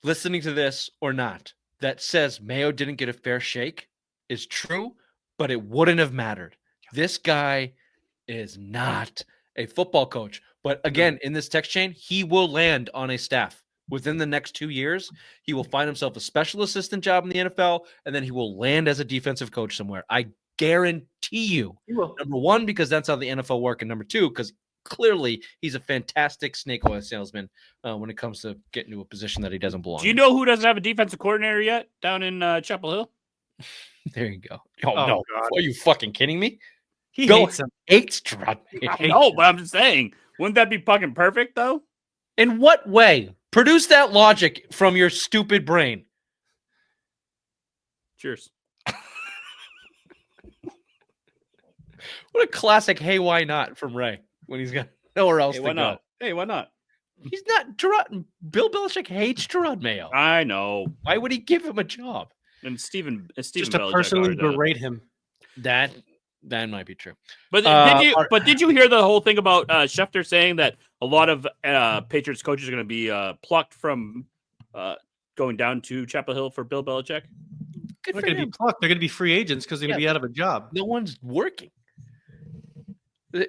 listening to this or not that says Mayo didn't get a fair shake is true, but it wouldn't have mattered. This guy is not a football coach. But again, in this text chain, he will land on a staff. Within the next 2 years, he will find himself a special assistant job in the NFL, and then he will land as a defensive coach somewhere. I guarantee you. He will. Number one, because that's how the NFL works, and number two, because clearly he's a fantastic snake oil salesman when it comes to getting to a position that he doesn't belong. Do you know who doesn't have a defensive coordinator yet down in Chapel Hill? There you go. Oh no! God. Are you fucking kidding me? He hates him. Hates Jerod. No, but I'm just saying, wouldn't that be fucking perfect though? In what way? Produce that logic from your stupid brain. Cheers. What a classic. Hey, why not from Ray when he's got nowhere else Hey, to why go. not? Hey, why not? He's not Jerod. Bill Belichick hates Jerod Mayo. I know. Why would he give him a job? And Steven Just to Belichick personally already done it. berate him. That might be true. But did you hear the whole thing about Schefter saying that a lot of Patriots coaches are going to be plucked from going down to Chapel Hill for Bill Belichick? Good They're for going to him. be plucked. They're going to be free agents because they're going to be out of a job. No one's working.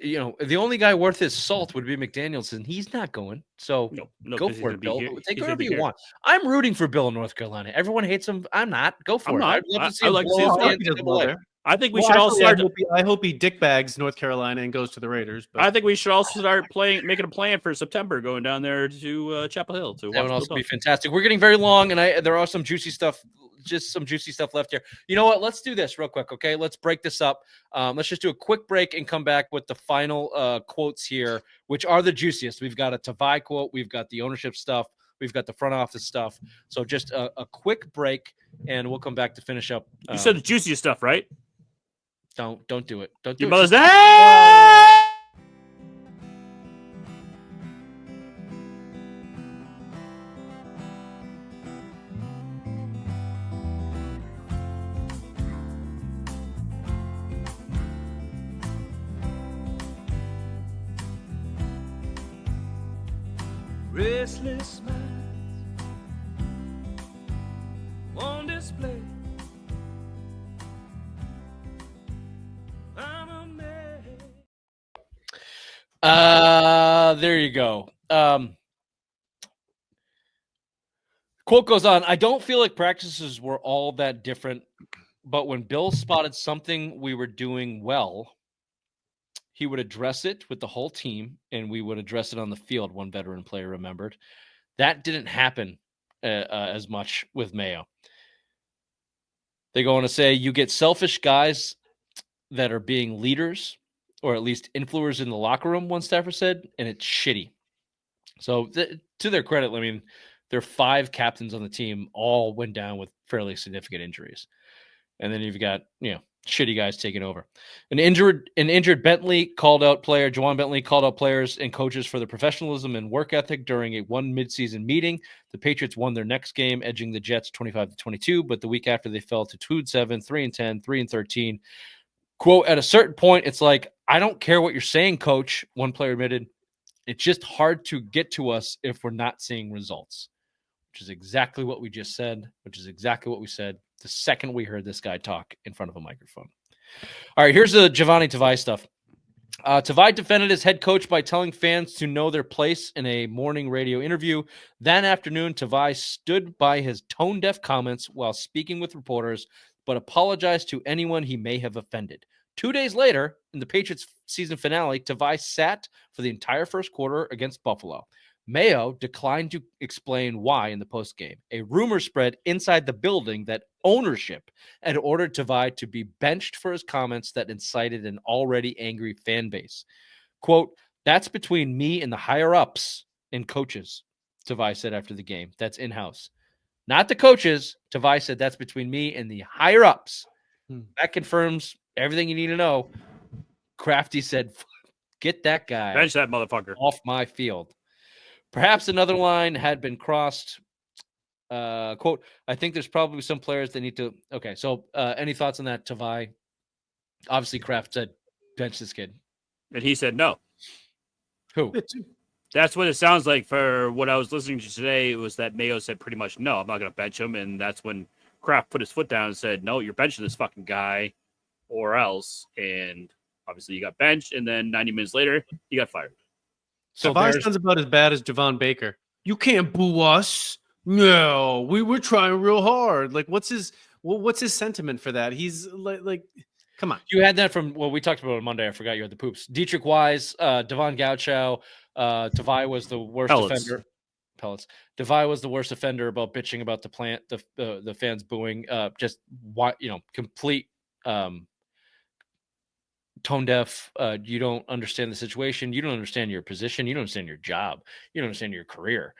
You know, the only guy worth his salt would be McDaniels, and he's not going. So No, go 'cause he's for gonna it, be Bill. here. Take He's gonna whatever be you here. want. I'm rooting for Bill in North Carolina. Everyone hates him. I'm not. Go for I'm it. not. I'd love to see I him like to blow see his off the I hope he does well NCAA. there. I think we Well, should all actually, start. I hope he dickbags North Carolina and goes to the Raiders. But I think we should also start making a plan for September, going down there to Chapel Hill to That watch would also Bill be Belichick. fantastic. We're getting very long, and there are some juicy stuff, just some juicy stuff left here. You know what? Let's do this real quick, okay? Let's break this up. Let's just do a quick break and come back with the final quotes here, which are the juiciest. We've got a Tavai quote. We've got the ownership stuff. We've got the front office stuff. So just a quick break, and we'll come back to finish up. You said the juiciest stuff, right? Don't do it. Don't do Your it. mother's Just- Restless minds on display. I'm a man. There you go. Quote goes on. I don't feel like practices were all that different, but when Bill spotted something we were doing well, he would address it with the whole team, and we would address it on the field. One veteran player remembered. That didn't happen as much with Mayo. They go on to say, you get selfish guys that are being leaders, or at least influencers in the locker room, one staffer said, and it's shitty. So to their credit, I mean, their 5 captains on the team all went down with fairly significant injuries. And then you've got, shitty guys taking over. An injured Bentley called out player, Juwan Bentley called out players and coaches for their professionalism and work ethic during one midseason meeting. The Patriots won their next game, edging the Jets 25-22, but the week after they fell to 2-7, 3-10, 3-13. Quote, at a certain point, it's like, I don't care what you're saying, coach, one player admitted. It's just hard to get to us if we're not seeing results, which is exactly what we just said, which is exactly what we said the second we heard this guy talk in front of a microphone. All right, here's the Giovanni Tavai stuff. Tavai defended his head coach by telling fans to know their place in a morning radio interview. That afternoon, Tavai stood by his tone-deaf comments while speaking with reporters, but apologized to anyone he may have offended. 2 days later, in the Patriots season finale, Tavai sat for the entire first quarter against Buffalo. Mayo declined to explain why in the postgame. A rumor spread inside the building that ownership had ordered Tavai to be benched for his comments that incited an already angry fan base. Quote, that's between me and the higher-ups and coaches, Tavai said after the game. That's in-house. Not the coaches. Tavai said that's between me and the higher-ups. That confirms everything you need to know. Crafty said, get that guy Bench that motherfucker off my field. Perhaps another line had been crossed. Quote, I think there's probably some players that need to. Okay, so any thoughts on that, Tavai? Obviously, Kraft said, bench this kid. And he said no. Who? That's what it sounds like for what I was listening to today. It was that Mayo said pretty much, no, I'm not going to bench him. And that's when Kraft put his foot down and said, no, you're benching this fucking guy or else. And obviously, you got benched. And then 90 minutes later, he got fired. So Tavai sounds about as bad as Javon Baker. You can't boo us. No, we were trying real hard. Like, what's his sentiment for that? He's like, come on. You had that from we talked about it on Monday. I forgot you had the poops. Dietrich Wise, Devon Gaucho, Tavai was the worst offender. Pellets. Tavai was the worst offender about bitching about the fans booing. Just complete tone deaf. You don't understand the situation. You don't understand your position. You don't understand your job. You don't understand your career.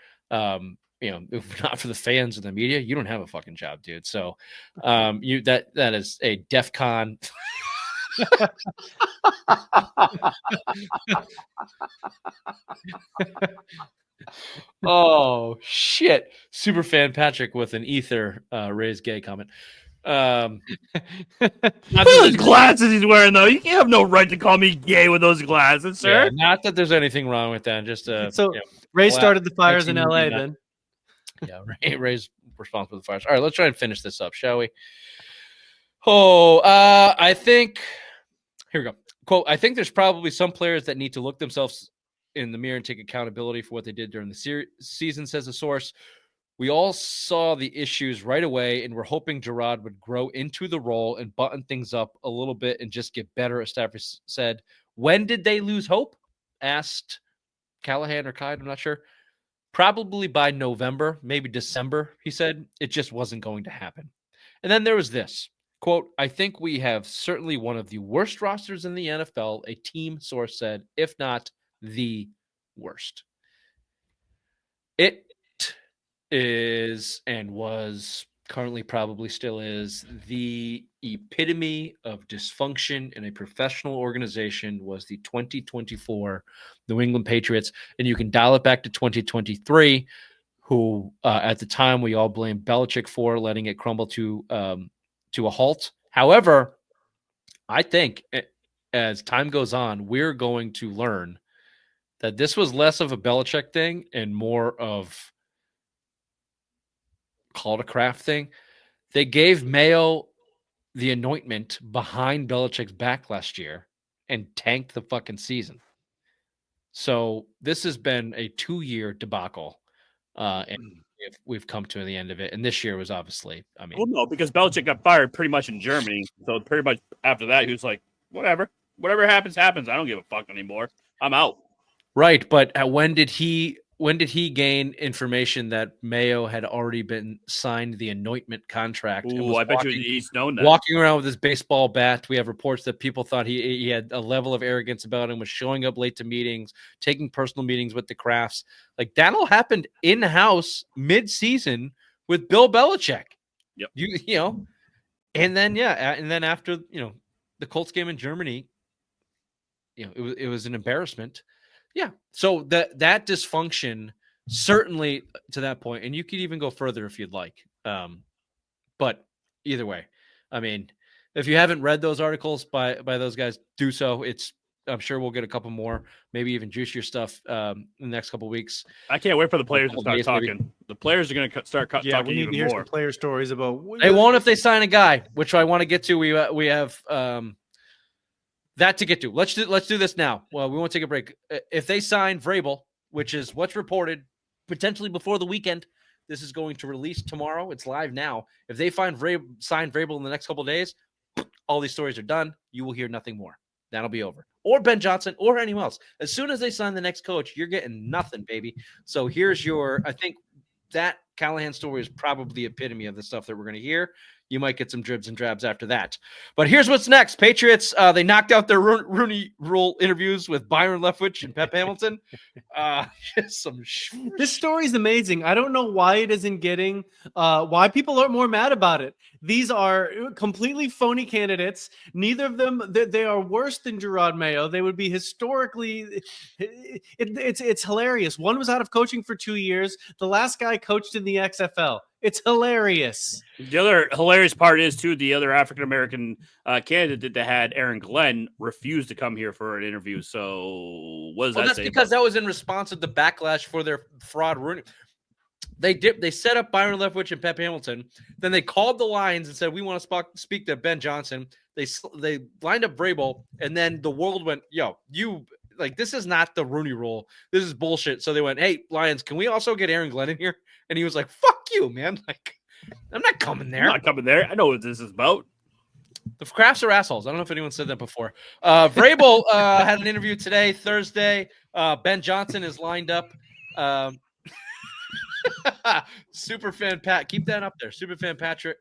if not for the fans and the media, you don't have a fucking job, dude. So, that is a DEF CON. Oh shit! Superfan Patrick with an ether raised gay comment. Not Look that at those there's- glasses he's wearing, though. You have no right to call me gay with those glasses, yeah, sir. not that there's anything wrong with that. Just So you know, Ray black- started the fires in 1989. LA. Then yeah, Ray's responsible for the fires. All right, let's try and finish this up, shall we? Oh, I think here we go. Quote: I think there's probably some players that need to look themselves in the mirror and take accountability for what they did during the season, says a source. We all saw the issues right away, and we're hoping Jerod would grow into the role and button things up a little bit and just get better, as Stafford said. When did they lose hope? Asked Callahan or Kide, I'm not sure. Probably by November, maybe December, he said. It just wasn't going to happen. And then there was this. Quote, I think we have certainly one of the worst rosters in the NFL, a team source said, if not the worst. It is and was currently probably still is the epitome of dysfunction in a professional organization was the 2024 New England Patriots. And you can dial it back to 2023, who at the time we all blamed Belichick for letting it crumble to a halt. However, I think as time goes on, we're going to learn that this was less of a Belichick thing and more of call it a craft thing. They gave Mayo the anointment behind Belichick's back last year and tanked the fucking season. So this has been a 2-year debacle. And we've come to the end of it. And this year was obviously, I mean, Well, no, because Belichick got fired pretty much in Germany. So pretty much after that, he was like, whatever happens, happens. I don't give a fuck anymore. I'm out. right. But when did he gain information that Mayo had already been signed the anointment contract? and Ooh, was I bet you walking- he's known that. walking around with his baseball bat. We have reports that people thought he had a level of arrogance about him, was showing up late to meetings, taking personal meetings with the Crafts. Like that all happened in-house mid-season with Bill Belichick. Yep. You know, and then after the Colts game in Germany, it was an embarrassment. Yeah. So that dysfunction certainly to that point, and you could even go further if you'd like. But either way, I mean, if you haven't read those articles by those guys, do so. I'm sure we'll get a couple more, maybe even juicier stuff in the next couple of weeks. I can't wait for the players to couple start days, maybe. talking. The players are going to start yeah, we talking need to even hear more. some player stories about. They won't if they sign a guy, which I want to get to. We have that to get to. Let's do this now. Well, we won't take a break. If they sign Vrabel, which is what's reported potentially before the weekend, this is going to release tomorrow. It's live now. If they sign Vrabel in the next couple of days, all these stories are done. You will hear nothing more. That'll be over. Or Ben Johnson or anyone else. As soon as they sign the next coach, you're getting nothing, baby. So here's I think that Callahan story is probably the epitome of the stuff that we're going to hear. You might get some dribs and drabs after that. But here's what's next. Patriots, they knocked out their Rooney Rule interviews with Byron Leftwich and Pep Hamilton. This story is amazing. I don't know why it isn't getting, why people are more mad about it. These are completely phony candidates. Neither of them, they are worse than Jerod Mayo. They would be historically, it's hilarious. One was out of coaching for 2 years. The last guy coached in the XFL. It's hilarious. The other hilarious part is, too, the other African-American candidate that had Aaron Glenn refused to come here for an interview. So what does that that's say? because that was in response to the backlash for their fraud Rooney. They set up Byron Leftwich and Pep Hamilton. Then they called the Lions and said, we want to speak to Ben Johnson. They lined up Vrabel, and then the world went, yo, this is not the Rooney Rule. This is bullshit. So they went, hey, Lions, can we also get Aaron Glenn in here? And he was like, fuck you, man. Like, I'm not coming there. I'm not coming there. I know what this is about. The Crafts are assholes. I don't know if anyone said that before. Vrabel had an interview today, Thursday. Ben Johnson is lined up. Superfan Pat, keep that up there. Superfan Patrick.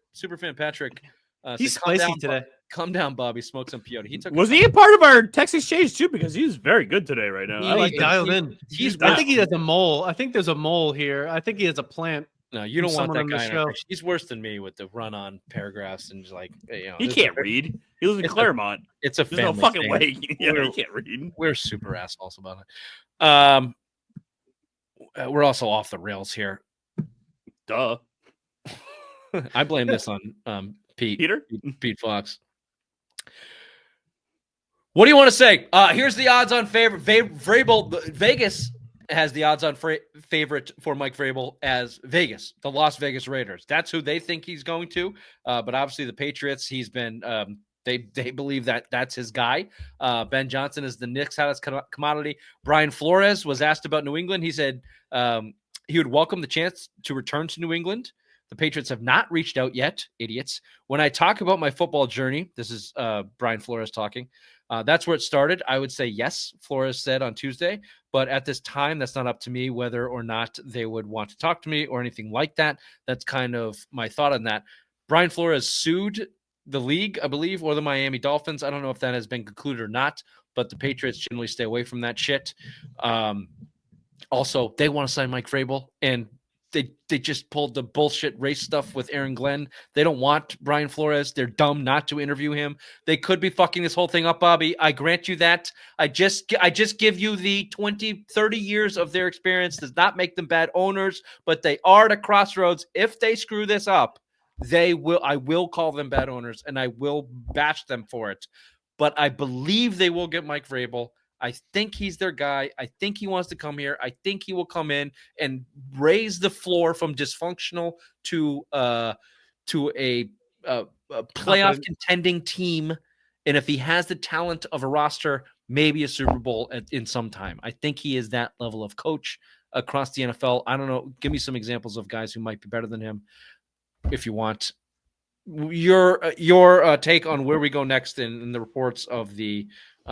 He's said, calm spicy down, today. Calm down, Bobby. Smoke some peyote. He took. Was he a part of our text exchange too? Because he's very good today right now. I like He that. dialed in. I think he has a mole. I think there's a mole here. I think he has a plant. No, you don't want someone that on the guy. show. He's worse than me with the run-on paragraphs and just like He can't read. He lives in Claremont. It's a There's no family fucking thing. way. Yeah, he can't read. We're super assholes about it. We're also off the rails here. Duh. I blame this on Peter Fox. What do you want to say? Here's the odds-on favorite. Vrabel, Vegas has the odds-on favorite for Mike Vrabel as Vegas, the Las Vegas Raiders. That's who they think he's going to. But obviously the Patriots, he's been they believe that that's his guy. Ben Johnson is the Knicks' hottest commodity. Brian Flores was asked about New England. He said he would welcome the chance to return to New England. The Patriots have not reached out yet, idiots. When I talk about my football journey, this is Brian Flores talking. That's where it started. I would say yes, Flores said on Tuesday. But at this time, that's not up to me whether or not they would want to talk to me or anything like that. That's kind of my thought on that. Brian Flores sued the league, I believe, or the Miami Dolphins. I don't know if that has been concluded or not, but the Patriots generally stay away from that shit. Also, they want to sign Mike Vrabel, and they just pulled the bullshit race stuff with Aaron Glenn. They don't want Brian Flores. They're dumb not to interview him. They could be fucking this whole thing up, Bobby. I grant you that. I just give you the 20, 30 years of their experience does not make them bad owners, but they are at a crossroads. If they screw this up, I will call them bad owners, and I will bash them for it. But I believe they will get Mike Vrabel. I think he's their guy. I think he wants to come here. I think he will come in and raise the floor from dysfunctional to a playoff contending team. And if he has the talent of a roster, maybe a Super Bowl in some time. I think he is that level of coach across the NFL. I don't know. Give me some examples of guys who might be better than him if you want. Your take on where we go next in the reports of the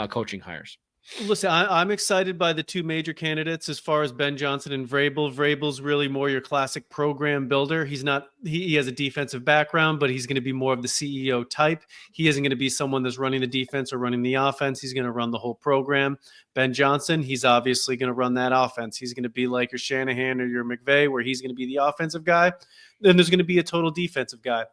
coaching hires. Listen, I'm excited by the two major candidates as far as Ben Johnson and Vrabel. Vrabel's really more your classic program builder. He has a defensive background, but he's going to be more of the CEO type. He isn't going to be someone that's running the defense or running the offense. He's going to run the whole program. Ben Johnson, he's obviously going to run that offense. He's going to be like your Shanahan or your McVay, where he's going to be the offensive guy. Then there's going to be a total defensive guy.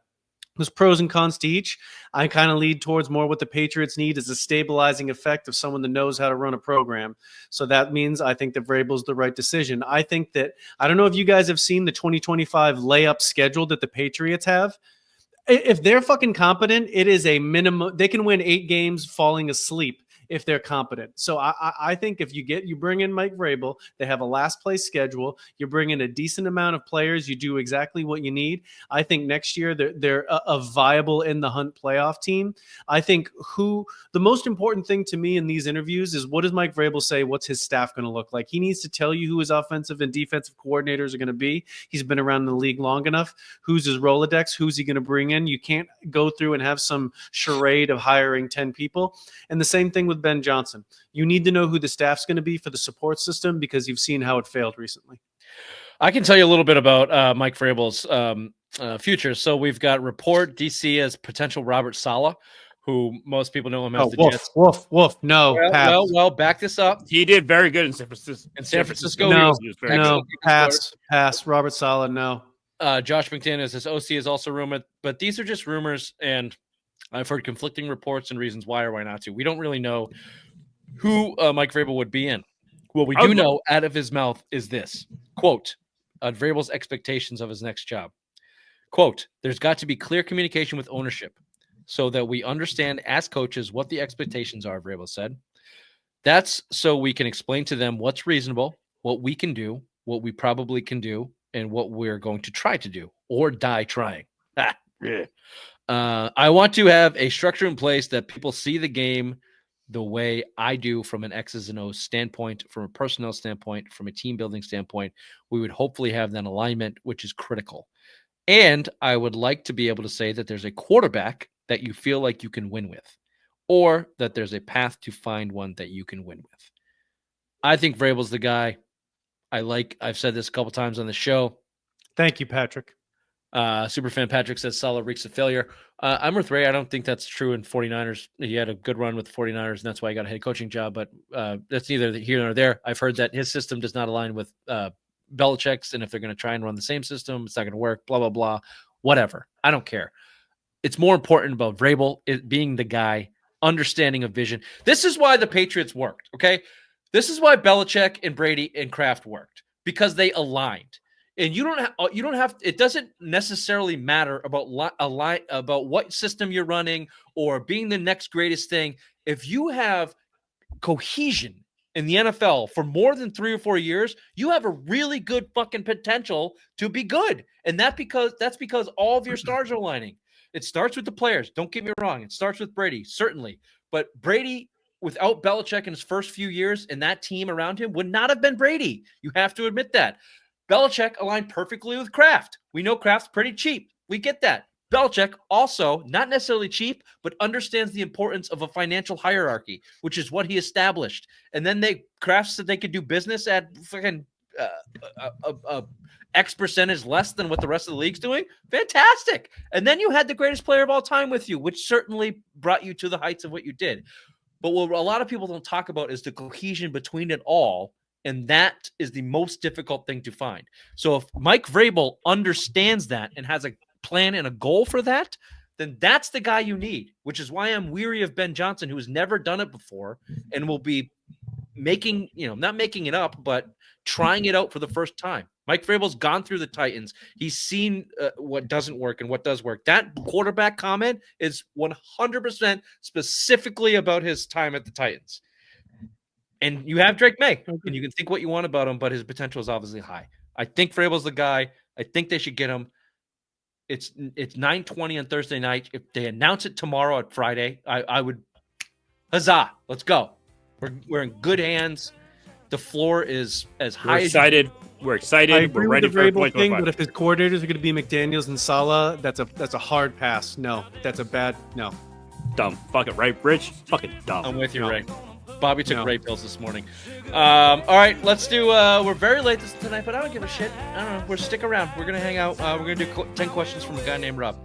There's pros and cons to each. I kind of lead towards more what the Patriots need is a stabilizing effect of someone that knows how to run a program. So that means I think that Vrabel's the right decision. I think that, I don't know if you guys have seen the 2025 layup schedule that the Patriots have. If they're fucking competent, it is a minimum. They can win 8 games falling asleep if they're competent. So I think if you bring in Mike Vrabel, they have a last place schedule. You bring in a decent amount of players. You do exactly what you need. I think next year they're a viable in the hunt playoff team. I think the most important thing to me in these interviews is what does Mike Vrabel say? What's his staff going to look like? He needs to tell you who his offensive and defensive coordinators are going to be. He's been around the league long enough. Who's his Rolodex? Who's he going to bring in? You can't go through and have some charade of hiring 10 people. And the same thing with Ben Johnson. You need to know who the staff's going to be for the support system because you've seen how it failed recently. I can tell you a little bit about Mike Vrabel's future. So we've got report DC as potential Robert Saleh, who most people know him as the Jets. Woof. No, well, back this up. He did very good in San Francisco. Pass. Robert Saleh, no. Josh McDaniels, his OC is also rumored, but these are just rumors, and I've heard conflicting reports and reasons why or why not to. We don't really know who Mike Vrabel would be in. What we do know out of his mouth is this, quote, Vrabel's expectations of his next job. Quote, there's got to be clear communication with ownership so that we understand as coaches what the expectations are, Vrabel said. That's so we can explain to them what's reasonable, what we can do, what we probably can do, and what we're going to try to do or die trying. I want to have a structure in place that people see the game the way I do from an X's and O's standpoint, from a personnel standpoint, from a team building standpoint. We would hopefully have that alignment, which is critical. And I would like to be able to say that there's a quarterback that you feel like you can win with, or that there's a path to find one that you can win with. I think Vrabel's the guy. I've said this a couple times on the show. Thank you, Patrick. Superfan Patrick says Salah reeks of failure. I'm with Ray. I don't think that's true in 49ers. He had a good run with the 49ers, and that's why he got a head coaching job. But that's neither here nor there. I've heard that his system does not align with Belichick's, and if they're going to try and run the same system, it's not going to work, blah, blah, blah. Whatever. I don't care. It's more important about Vrabel being the guy, understanding of vision. This is why the Patriots worked, okay? This is why Belichick and Brady and Kraft worked, because they aligned. And you don't have. It doesn't necessarily matter about what system you're running or being the next greatest thing. If you have cohesion in the NFL for more than 3 or 4 years, you have a really good fucking potential to be good. And that's because all of your stars are aligning. It starts with the players. Don't get me wrong. It starts with Brady, certainly. But Brady, without Belichick in his first few years and that team around him, would not have been Brady. You have to admit that. Belichick aligned perfectly with Kraft. We know Kraft's pretty cheap. We get that. Belichick also, not necessarily cheap, but understands the importance of a financial hierarchy, which is what he established. And then Kraft said they could do business at fucking X percentage less than what the rest of the league's doing. Fantastic. And then you had the greatest player of all time with you, which certainly brought you to the heights of what you did. But what a lot of people don't talk about is the cohesion between it all. And that is the most difficult thing to find. So if Mike Vrabel understands that and has a plan and a goal for that, then that's the guy you need, which is why I'm weary of Ben Johnson, who has never done it before and will be making, not making it up, but trying it out for the first time. Mike Vrabel's gone through the Titans. He's seen what doesn't work and what does work. That quarterback comment is 100% specifically about his time at the Titans. And you have Drake May, and you can think what you want about him, but his potential is obviously high. I think Vrabel's the guy. I think they should get him. It's 9:20 on Thursday night. If they announce it tomorrow at Friday, I would, huzzah, let's go. We're in good hands. The floor is as high. We're excited. We're excited. I agree We're ready with the for Vrabel thing, 2025. but if his coordinators are going to be McDaniels and Salah, that's a hard pass. No, that's a bad no. Dumb. Fuck it, right, Rich? Fucking dumb. I'm with you, No. Ray. Bobby took No. Ray pills this morning. All right, let's do. We're very late tonight, but I don't give a shit. I don't know. We're stick around. We're gonna hang out. We're gonna do 10 questions from a guy named Rob.